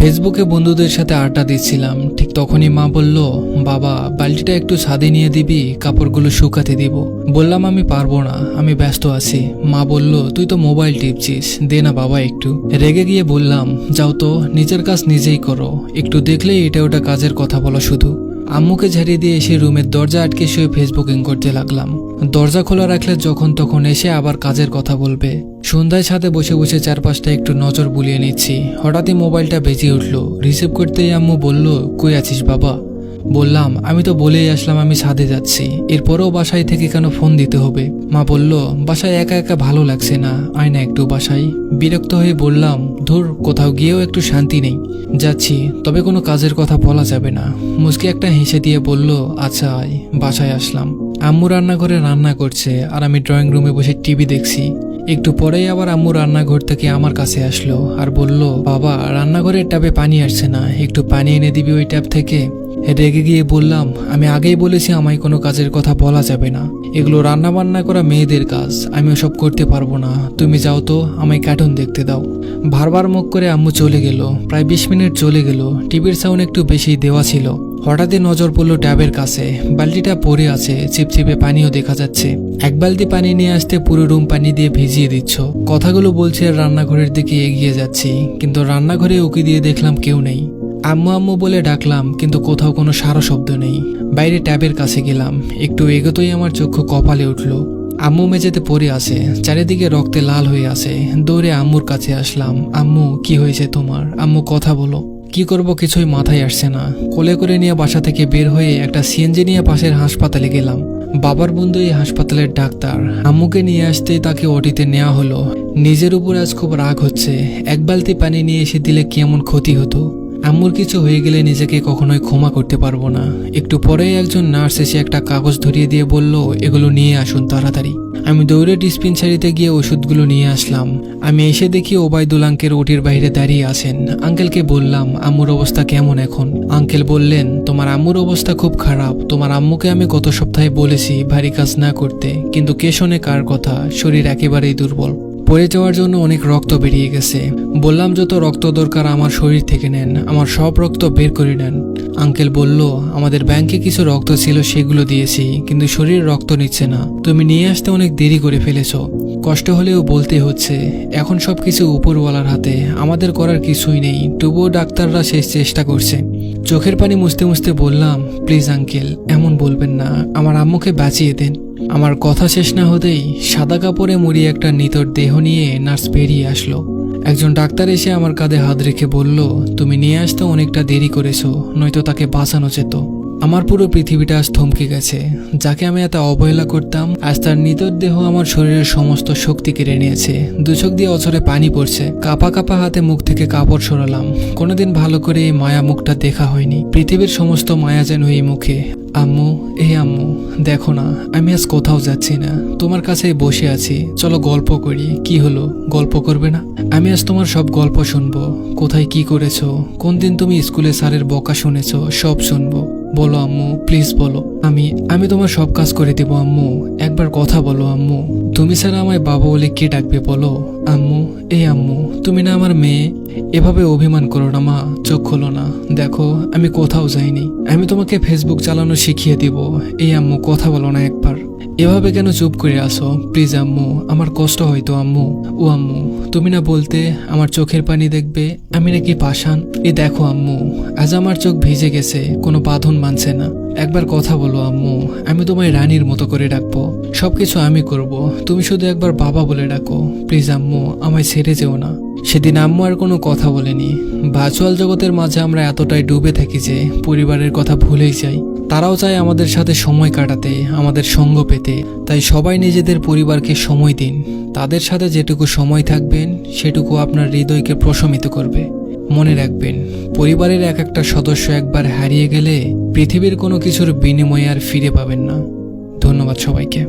ফেসবুকে বন্ধুদের সাথে আড্ডা দিচ্ছিলাম, ঠিক তখনই মা বলল, বাবা বালতিটা একটু ছাদে নিয়ে দিবি, কাপড়গুলো শুকাতে দিব। বললাম আমি পারবো না, আমি ব্যস্ত আছি। মা বলল, তুই তো মোবাইল টিপছিস, দে না বাবা একটু। রেগে গিয়ে বললাম, যাও তো, নিজের কাজ নিজেই করো, একটু দেখলেই এটা ওটা কাজের কথা বলো শুধু। আম্মুকে ঝাড়িয়ে দিয়ে এসে রুমের দরজা আটকে শুয়ে ফেসবুকিং করতে লাগলাম। দরজা খোলা রাখলে যখন তখন এসে আবার কাজের কথা বলবে। সন্ধ্যায় ছাদে বসে বসে চারপাশটা একটু নজর বুলিয়ে নিচ্ছি। হঠাৎই মোবাইলটা বেজে উঠল। রিসিভ করতেই আম্মু বলল, কই আছিস বাবা? বললাম, আমি তো বলেই আসলাম আমি ছাদে যাচ্ছি, এরপরেও বাসায় থেকে কেন ফোন দিতে হবে? মা বলল, বাসায় একা একা ভালো লাগছে না, আয় না একটু বাসায়। বিরক্ত হয়ে বললাম, ধুর, কোথাও গিয়েও একটু শান্তি নেই। যাচ্ছি, তবে কোনো কাজের কথা বলা যাবে না। মুচকি একটা হেসে দিয়ে বলল, আচ্ছা আয়। বাসায় আসলাম। আম্মু রান্নাঘরে রান্না করছে আর আমি ড্রয়িং রুমে বসে টিভি দেখছি। একটু পরেই আবার আম্মু রান্নাঘর থেকে আমার কাছে আসলো আর বলল, বাবা রান্নাঘরের ট্যাপে পানি আসছে না, একটু পানি এনে দিবি ওই ট্যাপ থেকে। রেগে গিয়ে বললাম, আমি আগেই বলেছি আমায় কোনো কাজের কথা বলা যাবে না, এগুলো রান্না বান্না করা মেয়েদের কাজ, আমি ওসব করতে পারবো না, তুমি যাও তো, আমায় কার্টুন দেখতে দাও। বারবার মুখ করে আম্মু চলে গেল। প্রায় 20 মিনিট চলে গেল। টিভির সাউন্ড একটু বেশি দেওয়া ছিল। হঠাৎই নজর পড়লো ট্যাবের কাছে, বালতিটা পড়ে আছে, চিপচিপে পানিও দেখা যাচ্ছে। এক বালতি পানি নিয়ে আসতে পুরো রুম পানি দিয়ে ভিজিয়ে দিচ্ছ। কথাগুলো বলছে আর রান্নাঘরের দিকে এগিয়ে যাচ্ছি, কিন্তু রান্নাঘরে উকি দিয়ে দেখলাম কেউ নেই। আম্মু আম্মু বলে ডাকলাম, কিন্তু কোথাও কোনো সারা শব্দ নেই। বাইরে ট্যাবের কাছে গেলাম, একটু এগোতেই আমার চক্ষু কপালে উঠল। আম্মু মেঝেতে পড়ে আছে, চারিদিকে রক্তে লাল হয়ে আছে। দৌড়ে আম্মুর কাছে আসলাম। আম্মু, কি হয়েছে তোমার? আম্মু, কথা বলো। কি করব কিছুই মাথায় আসছে না। কোলে করে নিয়ে বাসা থেকে বের হয়ে একটা সিএনজি নিয়ে পাশের হাসপাতালে গেলাম। বাবার বন্ধু এই হাসপাতালের ডাক্তার। আম্মুকে নিয়ে আসতেই তাকে ওটিতে নেওয়া হলো। নিজের উপর আজ খুব রাগ হচ্ছে। এক বালতি পানি নিয়ে এসে দিলে কেমন ক্ষতি হতো। আম্মুর কিছু হয়ে গেলে নিজেকে কখনোই ক্ষমা করতে পারবো না। একটু পরেই একজন নার্স এসে একটা কাগজ ধরিয়ে দিয়ে বলল, এগুলো নিয়ে আসুন তাড়াতাড়ি। আমি দৌড়ে ডিসপেন্সারিতে গিয়ে ওষুধগুলো নিয়ে আসলাম। আমি এসে দেখি ওবায়দুল আঙ্কেল ওটির বাইরে দাঁড়িয়ে আছেন। আঙ্কেলকে বললাম, আম্মুর অবস্থা কেমন এখন? আঙ্কেল বললেন, তোমার আম্মুর অবস্থা খুব খারাপ। তোমার আম্মুকে আমি গত সপ্তাহে বলেছি ভারী কাজ না করতে, কিন্তু কে শোনে কার কথা? শরীর একেবারেই দুর্বল, পড়ে যাওয়ার জন্য অনেক রক্ত বেরিয়ে গেছে। বললাম, যত রক্ত দরকার আমার শরীর থেকে নেন, আমার সব রক্ত বের করে নেন। আঙ্কেল বলল, আমাদের ব্যাংকে কিছু রক্ত ছিল, সেগুলো দিয়েছি, কিন্তু শরীর রক্ত নিচ্ছে না। তুমি নিয়ে আসতে অনেক দেরি করে ফেলেছ। কষ্ট হলেও বলতে হচ্ছে, এখন সবকিছু উপরওয়ালার হাতে, আমাদের করার কিছুই নেই। তবুও ডাক্তাররা শেষ চেষ্টা করছে। চোখের পানি মুছতে মুছতে বললাম, প্লিজ আঙ্কেল, এমন বলবেন না, আমার আম্মুকে বাঁচিয়ে দেন। আমার কথা শেষ না হতেই সাদা কাপড়ে মুড়িয়ে একটা নিতর দেহ নিয়ে নার্স বেরিয়ে আসলো। একজন ডাক্তার এসে আমার কাঁধে হাত রেখে বলল, তুমি নিয়ে আসতে অনেকটা দেরি করেছো, নয়তো তাকে বাঁচানো যেত। আমার পুরো পৃথিবীটা আজ থমকে গেছে। যাকে আমি এত অবহেলা করতাম, আজ তার নিতর দেহ আমার শরীরের সমস্ত শক্তি কেড়ে নিয়েছে। দু চোখ দিয়ে অঝরে পানি পড়ছে। কাপা কাপা হাতে মুখ থেকে কাপড় সরালাম। কোনোদিন ভালো করে এই মায়া মুখটা দেখা হয়নি। পৃথিবীর সমস্ত মায়া যেন এই মুখে। আম্মু, এই আম্মু, দেখো না, আমি আজ কোথাও যাচ্ছি না, তোমার কাছেই বসে আছি। চলো গল্প করি। কি হলো, গল্প করবে না? আমি আজ তোমার সব গল্প শুনবো। কোথায় কি করেছো, কোন দিন তুমি স্কুলে স্যারের বকা শুনেছো, সব শুনবো। বলো আম্মু, প্লিজ বলো। আমি তোমার সব কাজ করে দেবো আম্মু। একবার কথা বলো আম্মু। তুমি ছাড়া আমায় বাবা বলে কে ডাকবে বলো? আম্মু, এই আম্মু, তুমি না আমার মেয়ে? এভাবে অভিমান করো না মা, চোখ খোলো না। দেখো, আমি কোথাও যাইনি। আমি তোমাকে ফেসবুক চালানো শিখিয়ে দিব। এই আম্মু, কথা বলো না একবার। এভাবে কেন চুপ করে আসো? প্লিজ আম্মু, আমার কষ্ট হয়তো আম্মু। ও আম্মু, তুমি না বলতে আমার চোখের পানি দেখবে? আমি নাকি পাষাণ? এই দেখো আম্মু, আজ আমার চোখ ভিজে গেছে, কোনো বাঁধন মানছে না। একবার কথা বলো আম্মু। আমি তোমায় রানীর মতো করে ডাকবো, সবকিছু আমি করব, তুমি শুধু একবার বাবা বলে ডাকো। প্লিজ আম্মু, আমায় ছেড়ে যেও না। সেদিন আম্মু আর কোনো কথা বলেনি। ভার্চুয়াল জগতের মাঝে আমরা এতটাই ডুবে থাকি যে পরিবারের কথা ভুলেই যাই। তারাও চায় আমাদের সাথে সময় কাটাতে, আমাদের সঙ্গ পেতে। তাই সবাই নিজেদের পরিবারকে সময় দিন। তাদের সাথে যেটুকু সময় থাকবেন, সেটুকু আপনার হৃদয়কে প্রশমিত করবে। মনে রাখবেন, পরিবারের এক একটা সদস্য একবার হারিয়ে গেলে পৃথিবীর কোনো কিছুর বিনিময়ে আর ফিরে পাবেন না। ধন্যবাদ সবাইকে।